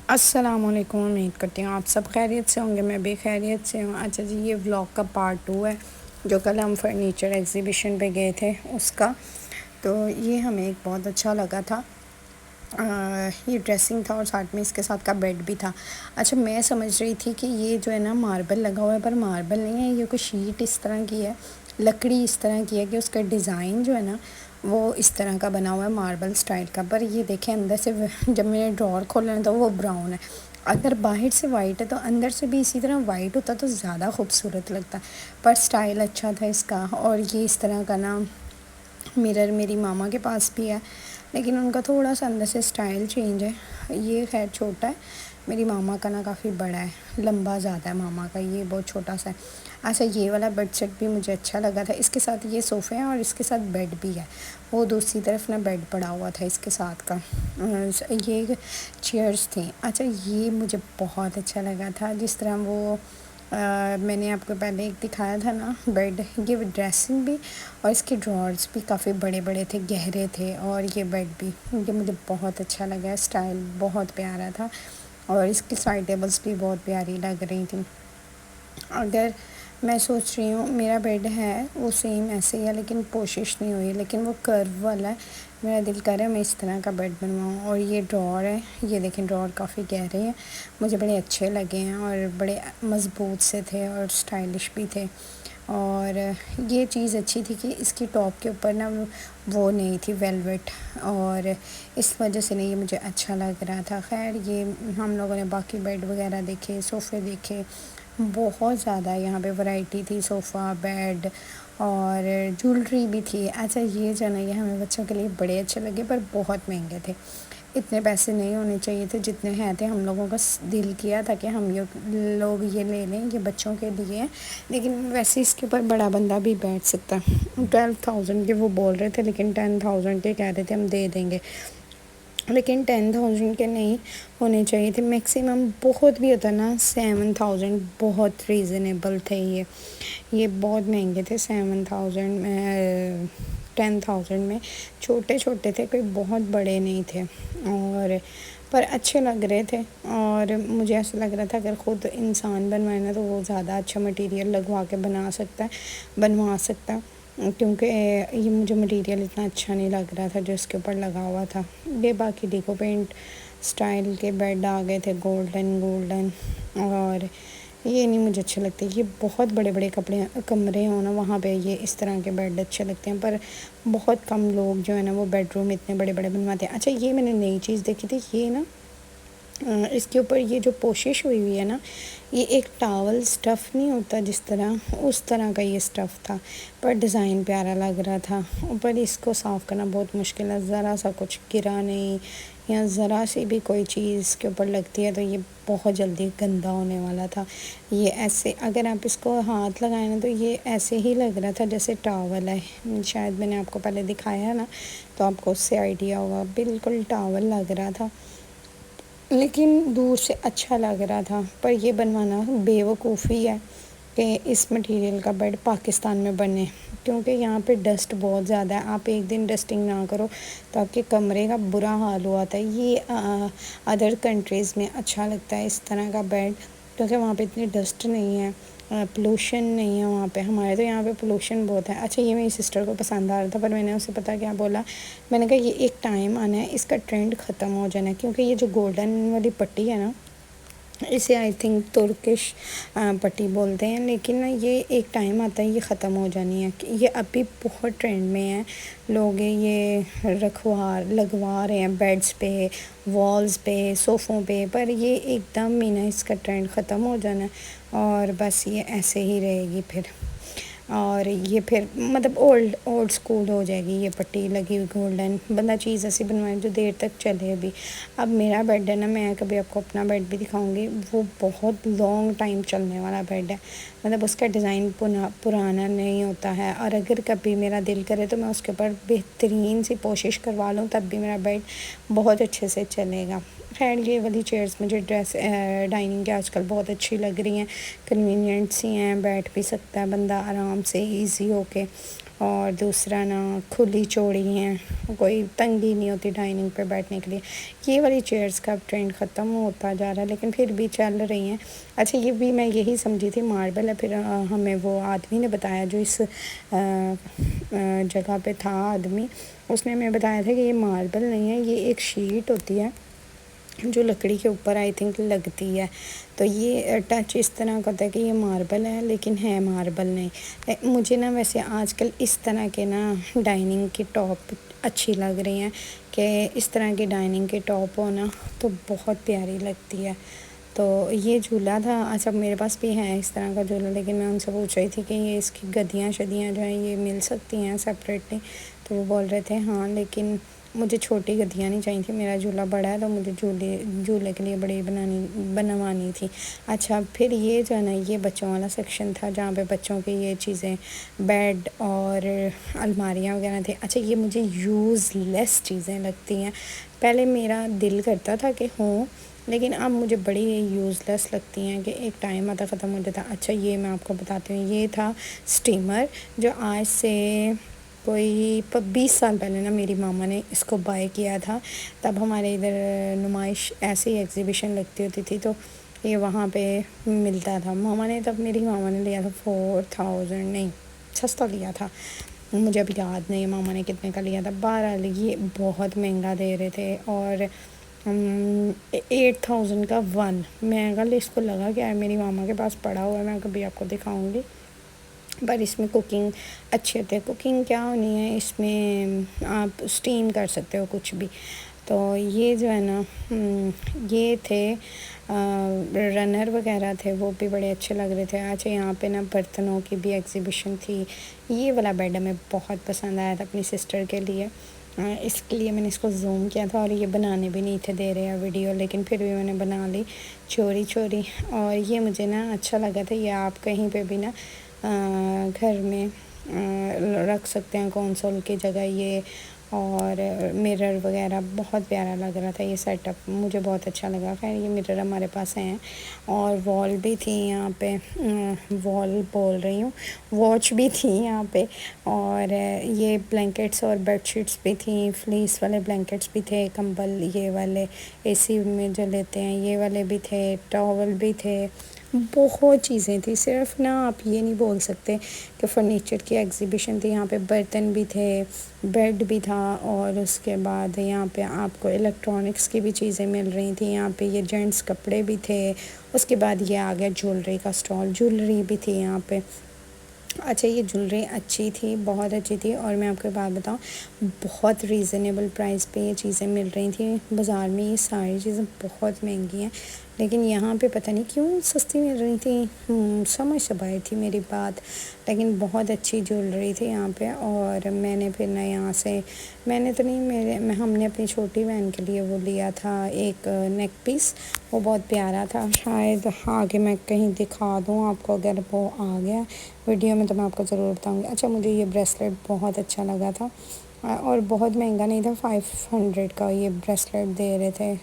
السلام علیکم، امید کرتی ہوں آپ سب خیریت سے ہوں گے، میں بھی خیریت سے ہوں۔ اچھا جی، یہ ولاگ کا پارٹ 2 ہے جو کل ہم فرنیچر ایگزیبیشن پہ گئے تھے اس کا۔ تو یہ ہمیں ایک بہت اچھا لگا تھا، یہ ڈریسنگ تھا اور ساتھ میں اس کے ساتھ کا بیڈ بھی تھا۔ اچھا، میں سمجھ رہی تھی کہ یہ جو ہے نا ماربل لگا ہوا ہے، پر ماربل نہیں ہے، یہ کوئی شیٹ اس طرح کی ہے، لکڑی اس طرح کی ہے کہ اس کا ڈیزائن جو ہے نا وہ اس طرح کا بنا ہوا ہے ماربل سٹائل کا۔ پر یہ دیکھیں اندر سے جب میں نے ڈرار کھولا تو وہ براؤن ہے، اگر باہر سے وائٹ ہے تو اندر سے بھی اسی طرح وائٹ ہوتا تو زیادہ خوبصورت لگتا، پر سٹائل اچھا تھا اس کا۔ اور یہ اس طرح کا نا مرر میری ماما کے پاس بھی ہے، لیکن ان کا تھوڑا سا اندر سے سٹائل چینج ہے، یہ خیر چھوٹا ہے، میری ماما کا نا کافی بڑا ہے، لمبا زیادہ ہے ماما کا، یہ بہت چھوٹا سا ہے۔ اچھا، یہ والا بیڈ سیٹ بھی مجھے اچھا لگا تھا، اس کے ساتھ یہ صوفے ہیں اور اس کے ساتھ بیڈ بھی ہے، وہ دوسری طرف نا بیڈ پڑا ہوا تھا اس کے ساتھ کا، یہ چیئرز تھیں۔ اچھا، یہ مجھے بہت اچھا لگا تھا، جس طرح وہ میں نے آپ کو پہلے ایک دکھایا تھا نا بیڈ، یہ ڈریسنگ بھی اور اس کے ڈرارز بھی کافی بڑے بڑے تھے، گہرے تھے، اور یہ بیڈ بھی یہ مجھے بہت اچھا لگا، سٹائل بہت پیارا تھا، اور اس کی سائڈ ٹیبلز بھی بہت پیاری لگ رہی تھیں۔ اگر میں سوچ رہی ہوں میرا بیڈ ہے وہ سیم ایسے ہی ہے، لیکن کوشش نہیں ہوئی، لیکن وہ کرو والا ہے، میرا دل کر رہا ہے میں اس طرح کا بیڈ بنواؤں۔ اور یہ ڈرار ہے، یہ دیکھیں ڈرار کافی گہرے ہیں، مجھے بڑے اچھے لگے ہیں اور بڑے مضبوط سے تھے اور سٹائلش بھی تھے۔ اور یہ چیز اچھی تھی کہ اس کی ٹاپ کے اوپر نا وہ نہیں تھی ویلویٹ، اور اس وجہ سے نہیں یہ مجھے اچھا لگ رہا تھا۔ خیر، یہ ہم لوگوں نے باقی بیڈ وغیرہ دیکھے، صوفے دیکھے، بہت زیادہ یہاں پہ ورائٹی تھی، صوفہ، بیڈ اور جولری بھی تھی۔ اچھا، یہ جو نا یہ ہمیں بچوں کے لیے بڑے اچھے لگے، پر بہت مہنگے تھے، اتنے پیسے نہیں ہونے چاہیے تھے جتنے ہیں تھے۔ ہم لوگوں کا دل کیا تھا کہ ہم لوگ یہ لے لیں، یہ بچوں کے لیے ہیں، لیکن ویسے اس کے اوپر بڑا بندہ بھی بیٹھ سکتا۔ 12,000 کے وہ بول رہے تھے، لیکن 10,000 کے کہہ رہے تھے ہم دے دیں گے، لیکن 10,000 کے نہیں ہونے چاہیے تھے، میکسیمم بہت بھی ہوتا نا 7,000 بہت ریزنیبل تھے، یہ بہت مہنگے تھے، 7,000 میں 10,000 میں چھوٹے چھوٹے تھے، کوئی بہت بڑے نہیں تھے، اور پر اچھے لگ رہے تھے۔ اور مجھے ایسا لگ رہا تھا اگر خود انسان بنوائے نا تو وہ زیادہ اچھا مٹیریل لگوا کے بنوا سکتا ہے، کیونکہ یہ مجھے مٹیریل اتنا اچھا نہیں لگ رہا تھا جو اس کے اوپر لگا ہوا تھا۔ یہ باقی ڈیکو پینٹ سٹائل کے بیڈ آ گئے تھے، گولڈن، اور یہ نہیں مجھے اچھے لگتے، یہ بہت بڑے بڑے کمرے ہوں نا وہاں پہ یہ اس طرح کے بیڈ اچھے لگتے ہیں، پر بہت کم لوگ جو ہے نا وہ بیڈ روم اتنے بڑے بڑے بنواتے ہیں۔ اچھا، یہ میں نے نئی چیز دیکھی تھی، یہ نا اس کے اوپر یہ جو پوشش ہوئی ہے نا، یہ ایک ٹاول سٹف نہیں ہوتا جس طرح، اس طرح کا یہ سٹف تھا، پر ڈیزائن پیارا لگ رہا تھا۔ اوپر اس کو صاف کرنا بہت مشکل ہے، ذرا سا کچھ گرا نہیں یا ذرا سی بھی کوئی چیز کے اوپر لگتی ہے تو یہ بہت جلدی گندا ہونے والا تھا۔ یہ ایسے اگر آپ اس کو ہاتھ لگائیں نا تو یہ ایسے ہی لگ رہا تھا جیسے ٹاول ہے، شاید میں نے آپ کو پہلے دکھایا نا تو آپ کو اس سے آئیڈیا ہوگا، بالکل ٹاول لگ رہا تھا، لیکن دور سے اچھا لگ رہا تھا۔ پر یہ بنوانا بے وقوفی ہے کہ اس مٹیریل کا بیڈ پاکستان میں بنے، کیونکہ یہاں پہ ڈسٹ بہت زیادہ ہے، آپ ایک دن ڈسٹنگ نہ کرو تو آپ کے کمرے کا برا حال ہوا تھا۔ یہ ادر کنٹریز میں اچھا لگتا ہے اس طرح کا بیڈ، کیونکہ وہاں پہ اتنی ڈسٹ نہیں ہے، پولوشن نہیں ہے وہاں پہ، ہمارے تو یہاں پہ پولوشن بہت ہے۔ اچھا، یہ میری سسٹر کو پسند آ رہا تھا، پر میں نے اسے پتہ کیا بولا، میں نے کہا یہ ایک ٹائم آنا ہے، اس کا ٹرینڈ ختم ہو جانا ہے، کیونکہ یہ جو گولڈن والی پٹی ہے نا اسے آئی تھنک ترکش پٹی بولتے ہیں، لیکن نا یہ ایک ٹائم آتا ہے یہ ختم ہو جانی ہے، یہ ابھی بہت ٹرینڈ میں ہے، لوگ یہ لگوا رہے ہیں بیڈز پہ، والز پہ، صوفوں پہ، پر یہ ایک دم ہی نا اس کا ٹرینڈ ختم ہو جانا ہے، اور بس یہ ایسے ہی رہے گی پھر، اور یہ پھر مطلب اولڈ سکول ہو جائے گی، یہ پٹی لگی ہوئی گولڈن، بندہ چیز ایسی بنوائے جو دیر تک چلے بھی۔ اب میرا بیڈ ہے نا، میں کبھی آپ کو اپنا بیڈ بھی دکھاؤں گی، وہ بہت لانگ ٹائم چلنے والا بیڈ ہے، مطلب اس کا ڈیزائن پرانا نہیں ہوتا ہے، اور اگر کبھی میرا دل کرے تو میں اس کے اوپر بہترین سی کوشش کروا لوں تب بھی میرا بیڈ بہت اچھے سے چلے گا۔ خیر، یہ والی چیئرز مجھے ڈائننگ کے آج کل بہت اچھی لگ رہی ہیں، کنوینئنٹ سی ہیں، بیٹھ بھی سکتا ہے بندہ آرام سے ایزی ہو کے، اور دوسرا نا کھلی چوڑی ہیں، کوئی تنگی نہیں ہوتی ڈائننگ پہ بیٹھنے کے لیے۔ یہ والی چیئرز کا ٹرینڈ ختم ہوتا جا رہا ہے لیکن پھر بھی چل رہی ہیں۔ اچھا یہ بھی میں یہی سمجھی تھی ماربل ہے، پھر ہمیں وہ آدمی نے بتایا جو اس جگہ پہ تھا آدمی، اس نے ہمیں بتایا تھا کہ یہ ماربل نہیں ہے، یہ ایک شیٹ ہوتی ہے جو لکڑی کے اوپر آئی تھنک لگتی ہے، تو یہ ٹچ اس طرح کا ہوتا ہے کہ یہ ماربل ہے لیکن ہے ماربل نہیں۔ مجھے نا ویسے آج کل اس طرح کے نا ڈائننگ کی ٹاپ اچھی لگ رہی ہیں کہ اس طرح کی ڈائننگ کے ٹاپ ہونا تو بہت پیاری لگتی ہے۔ تو یہ جھولا تھا، اچھا میرے پاس بھی ہے اس طرح کا جھولا، لیکن میں ان سے پوچھ رہی تھی کہ یہ اس کی گدیاں شدیاں جو ہیں یہ مل سکتی ہیں سپریٹلی، تو وہ بول رہے تھے ہاں، لیکن مجھے چھوٹی گدیاں نہیں چاہیے تھیں، میرا جھولا بڑا ہے تو مجھے جھولے کے لیے بڑی بنوانی تھی۔ اچھا پھر یہ جو ہے نا یہ بچوں والا سیکشن تھا جہاں پہ بچوں کی یہ چیزیں بیڈ اور الماریاں وغیرہ تھے۔ اچھا یہ مجھے یوز لیس چیزیں لگتی ہیں، پہلے میرا دل کرتا تھا کہ ہوں، لیکن اب مجھے بڑی یوز لیس لگتی ہیں کہ ایک ٹائم آتا ختم ہو جاتا۔ اچھا یہ میں آپ کو بتاتی ہوں، یہ تھا اسٹیمر جو آج سے کوئی 20 سال پہلے نا میری ماما نے اس کو بائی کیا تھا، تب ہمارے ادھر نمائش ایسی ایگزیبیشن لگتی ہوتی تھی تو یہ وہاں پہ ملتا تھا۔ میری ماما نے لیا تھا 4000، نہیں سستا لیا تھا، مجھے اب یاد نہیں ماما نے کتنے کا لیا تھا، 12 یہ بہت مہنگا دے رہے تھے، اور 8000 کا ون۔ میں کل اس کو لگا کہ میری ماما کے پاس پڑا ہوا ہے، میں کبھی آپ کو دکھاؤں گی، پر اس میں کوکنگ اچھے ہوتے ہیں۔ کوکنگ کیا ہونی ہے، اس میں آپ اسٹیم کر سکتے ہو کچھ بھی۔ تو یہ جو ہے نا یہ تھے رنر وغیرہ تھے، وہ بھی بڑے اچھے لگ رہے تھے۔ اچھا یہاں پہ نا برتنوں کی بھی ایگزیبیشن تھی، یہ والا بیڈ ہمیں بہت پسند آیا تھا اپنی سسٹر کے لیے، اس کے لیے میں نے اس کو زوم کیا تھا، اور یہ بنانے بھی نہیں تھے دے رہے ویڈیو، لیکن پھر بھی میں نے بنا لی چوری چوری، اور یہ مجھے نا اچھا لگا تھا۔ یہ آپ کہیں پہ بھی نا گھر میں رکھ سکتے ہیں کنسول کی جگہ یہ، اور مرر وغیرہ بہت پیارا لگ رہا تھا یہ سیٹ اپ، مجھے بہت اچھا لگا۔ خیر یہ مرر ہمارے پاس ہیں، اور وال بھی تھی یہاں پہ، وال بول رہی ہوں، واچ بھی تھی یہاں پہ، اور یہ بلینکٹس اور بیڈ شیٹس بھی تھیں، فلیس والے بلینکٹس بھی تھے، کمبل یہ والے اے سی میں جو لیتے ہیں یہ والے بھی تھے، ٹاول بھی تھے، بہت چیزیں تھیں۔ صرف نا آپ یہ نہیں بول سکتے کہ فرنیچر کی ایگزیبیشن تھی، یہاں پہ برتن بھی تھے، بیڈ بھی تھا، اور اس کے بعد یہاں پہ آپ کو الیکٹرانکس کی بھی چیزیں مل رہی تھیں، یہاں پہ یہ جینٹس کپڑے بھی تھے، اس کے بعد یہ آ گیا جولری کا اسٹال، جولری بھی تھی یہاں پہ۔ اچھا یہ جولری اچھی تھی، بہت اچھی تھی، اور میں آپ کو بات بتاؤں بہت ریزنیبل پرائس پہ یہ چیزیں مل رہی تھیں۔ بازار میں یہ ساری چیزیں بہت مہنگی ہیں، لیکن یہاں پہ پتہ نہیں کیوں سستی مل رہی تھیں، سمجھ سے باہر تھی میری بات، لیکن بہت اچھی جولری تھی یہاں پہ۔ اور میں نے پھر نہ یہاں سے، میں نے تو نہیں، ہم نے اپنی چھوٹی بہن کے لیے وہ لیا تھا ایک نیک پیس، وہ بہت پیارا تھا، شاید آگے میں کہیں دکھا دوں آپ کو، اگر وہ آ گیا ویڈیو میں تو میں آپ کو ضرور بتاؤں گی۔ اچھا مجھے یہ بریسلیٹ بہت اچھا لگا تھا، اور بہت مہنگا نہیں تھا، 500 کا یہ بریسلیٹ دے رہے تھے،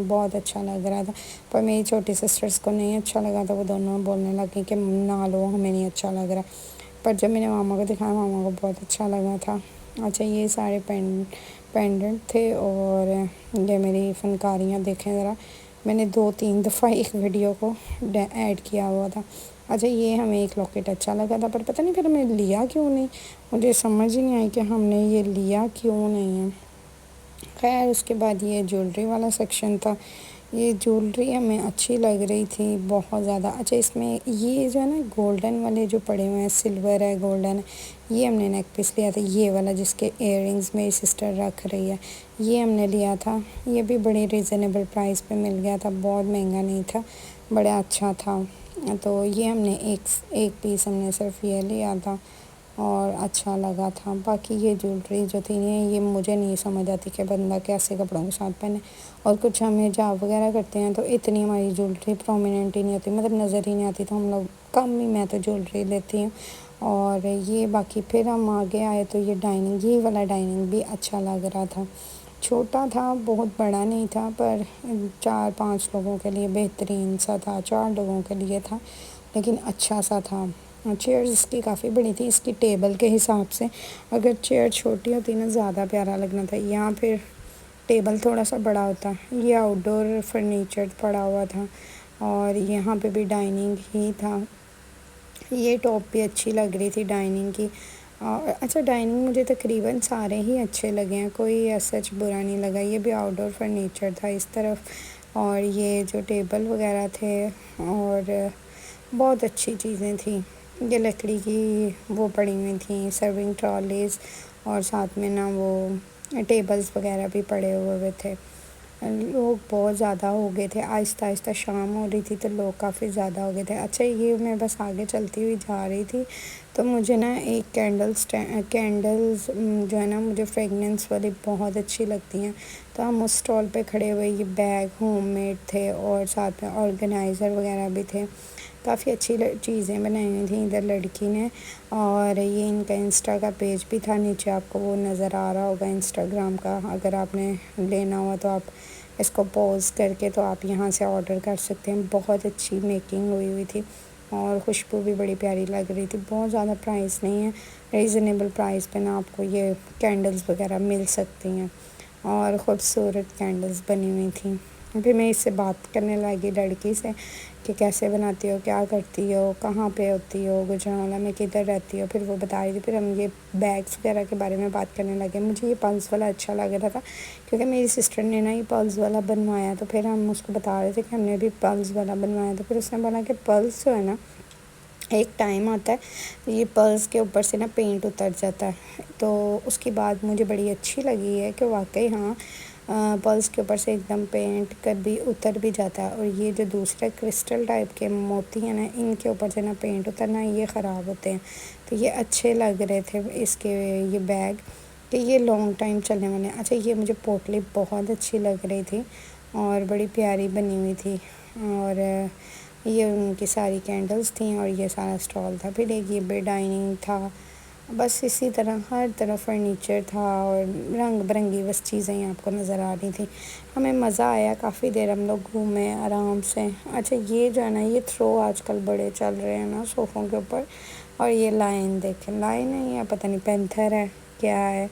بہت اچھا لگ رہا تھا، پر میری چھوٹی سسٹرس کو نہیں اچھا لگا تھا، وہ دونوں بولنے لگی کہ نہ لو ہمیں نہیں اچھا لگ رہا، پر جب میں نے ماما کو دکھایا ماما کو بہت اچھا لگا تھا۔ اچھا یہ سارے پینڈنٹ تھے، اور یہ میری فنکاریاں دیکھیں ذرا، میں نے 2-3 دفعہ ایک ویڈیو کو ایڈ کیا ہوا تھا۔ اچھا یہ ہمیں ایک لاکٹ اچھا لگا تھا، پر پتہ نہیں پھر ہمیں لیا کیوں نہیں، مجھے سمجھ ہی نہیں آئی کہ ہم نے یہ لیا کیوں نہیں ہے۔ خیر اس کے بعد یہ جولری والا سیکشن تھا، یہ جولری ہمیں اچھی لگ رہی تھی بہت زیادہ۔ اچھا اس میں یہ جو ہے نا گولڈن والے جو پڑے ہوئے ہیں، سلور ہے گولڈن ہے، یہ ہم نے نیک پیس لیا تھا، یہ والا جس کے ایئر رنگز میری سسٹر رکھ رہی ہے، یہ ہم نے لیا تھا، یہ بھی بڑی ریزنیبل پرائس پہ مل گیا تھا، بہت مہنگا نہیں تھا، بڑا اچھا تھا۔ تو یہ ہم نے ایک پیس ہم نے صرف یہ لیا تھا، اور اچھا لگا تھا۔ باقی یہ جولری جو تھی یہ مجھے نہیں سمجھ آتی کہ بندہ کیسے کپڑوں کے ساتھ پہنے، اور کچھ ہم حجاب وغیرہ کرتے ہیں تو اتنی ہماری جولری پرومیننٹ ہی نہیں ہوتی، مطلب نظر ہی نہیں آتی، تو ہم لوگ کم ہی، میں تو جولری لیتی ہوں۔ اور یہ باقی پھر ہم آگے آئے تو یہ یہ والا ڈائننگ بھی اچھا لگ رہا تھا، چھوٹا تھا، بہت بڑا نہیں تھا، پر 4-5 لوگوں کے لیے بہترین سا تھا، 4 لوگوں کے لیے تھا، لیکن اچھا سا تھا۔ چیئرز اس کی کافی بڑی تھی، اس کی ٹیبل کے حساب سے اگر چیئر چھوٹی ہوتی نا زیادہ پیارا لگنا تھا، یہاں پھر ٹیبل تھوڑا سا بڑا ہوتا. یہ آؤٹ ڈور فرنیچر پڑا ہوا تھا اور یہاں پہ بھی ڈائننگ ہی تھا. یہ ٹاپ بھی اچھی لگ رہی تھی ڈائننگ کی. اچھا ڈائننگ مجھے تقریباً سارے ہی اچھے لگے ہیں، کوئی ایسا برا نہیں لگا. یہ بھی آؤٹ ڈور فرنیچر تھا اس طرف، اور یہ جو ٹیبل وغیرہ تھے اور بہت اچھی چیزیں تھیں. یہ لکڑی کی وہ پڑی ہوئی تھیں سرونگ ٹرالیز، اور ساتھ میں نا وہ ٹیبلز وغیرہ بھی پڑے ہوئے تھے. لوگ بہت زیادہ ہو گئے تھے، آہستہ آہستہ شام ہو رہی تھی تو لوگ کافی زیادہ ہو گئے تھے. اچھا یہ میں بس آگے چلتی ہوئی جا رہی تھی تو مجھے نا ایک کینڈلز جو ہے نا مجھے فریگننس والی بہت اچھی لگتی ہیں، تو ہم اس اسٹال پہ کھڑے ہوئے. یہ بیگ ہوم میڈ تھے اور ساتھ میں آرگنائزر وغیرہ بھی تھے. کافی اچھی چیزیں بنائی ہوئی تھیں ادھر لڑکی نے. اور یہ ان کا انسٹا کا پیج بھی تھا، نیچے آپ کو وہ نظر آ رہا ہوگا انسٹاگرام کا. اگر آپ نے لینا ہوا تو آپ اس کو پوز کر کے تو آپ یہاں سے آرڈر کر سکتے ہیں. بہت اچھی میکنگ ہوئی تھی اور خوشبو بھی بڑی پیاری لگ رہی تھی. بہت زیادہ پرائس نہیں ہے، ریزنیبل پرائس پہ نا آپ کو یہ کینڈلز وغیرہ مل سکتی ہیں اور خوبصورت کینڈلز بنی ہوئی تھیں. پھر میں اس سے بات کرنے لگی لڑکی سے کہ کیسے بناتی ہو، کیا کرتی ہو، کہاں پہ ہوتی ہو، گوجرانوالہ میں کدھر رہتی ہو. پھر وہ بتا رہی تھی. پھر ہم یہ بیگس وغیرہ کے بارے میں بات کرنے لگے. مجھے یہ پلس والا اچھا لگ رہا تھا کیونکہ میری سسٹر نے نا یہ پلس والا بنوایا، تو پھر ہم اس کو بتا رہے تھے کہ ہم نے بھی پلس والا بنوایا. تو پھر اس نے بولا کہ پلس جو ہے نا ایک ٹائم آتا ہے یہ پلس کے اوپر سے نا پینٹ اتر جاتا ہے. تو اس کی بات مجھے بڑی اچھی لگی ہے کہ واقعی ہاں پلس کے اوپر سے ایک دم پینٹ کبھی اتر بھی جاتا ہے. اور یہ جو دوسرے کرسٹل ٹائپ کے موتی ہیں نا ان کے اوپر سے نا پینٹ اترنا یہ خراب ہوتے ہیں. تو یہ اچھے لگ رہے تھے اس کے یہ بیگ کہ یہ لانگ ٹائم چلنے والے ہیں. اچھا یہ مجھے پوٹلی بہت اچھی لگ رہی تھی اور بڑی پیاری بنی ہوئی تھی. اور یہ ان کی ساری کینڈلز تھیں اور یہ سارا اسٹال تھا. پھر ایک یہ بے ڈائننگ تھا. بس اسی طرح ہر طرف فرنیچر تھا اور رنگ برنگی بس چیزیں آپ کو نظر آ رہی تھیں. ہمیں مزہ آیا، کافی دیر ہم لوگ گھومے آرام سے. اچھا یہ جو ہے نا یہ تھرو آج کل بڑے چل رہے ہیں نا صوفوں کے اوپر. اور یہ لائن دیکھیں، لائن ہے یا پتہ نہیں پینتھر ہے کیا ہے،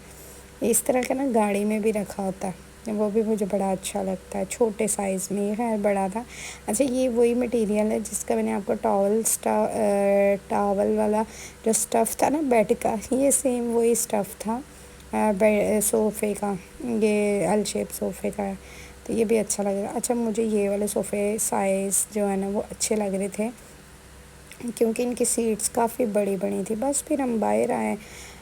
اس طرح کا نا گاڑی میں بھی رکھا ہوتا ہے. وہ بھی مجھے بڑا اچھا لگتا ہے، چھوٹے سائز میں. یہ خیر بڑا تھا. اچھا یہ وہی مٹیریل ہے جس کا میں نے آپ کو ٹاول والا جو اسٹف تھا نا بیڈ کا، یہ سیم وہی اسٹف تھا صوفے کا. یہ ایل شیپ صوفے کا ہے تو یہ بھی اچھا لگ رہا. اچھا مجھے یہ والے صوفے سائز جو ہے نا وہ اچھے لگ رہے تھے کیونکہ ان کی سیٹس کافی بڑی بڑی تھی. بس پھر ہم باہر آئے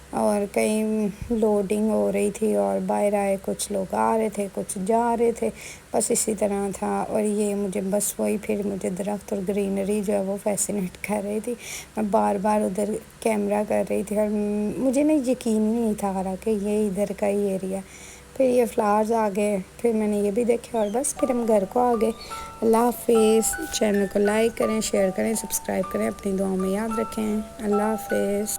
اور کہیں لوڈنگ ہو رہی تھی اور باہر آئے، کچھ لوگ آ رہے تھے کچھ جا رہے تھے، بس اسی طرح تھا. اور یہ مجھے بس وہی پھر مجھے درخت اور گرینری جو ہے وہ فیسینیٹ کر رہی تھی. میں بار بار ادھر کیمرہ کر رہی تھی اور مجھے نا یقین ہی نہیں تھا آ رہا کہ یہ ادھر کا ہی ایریا. پھر یہ فلاورز آ گئے، پھر میں نے یہ بھی دیکھا اور بس پھر ہم گھر کو آ گئے. اللہ حافظ. چینل کو لائک کریں، شیئر کریں، سبسکرائب کریں. اپنی دعاؤں میں یاد رکھیں. اللہ حافظ.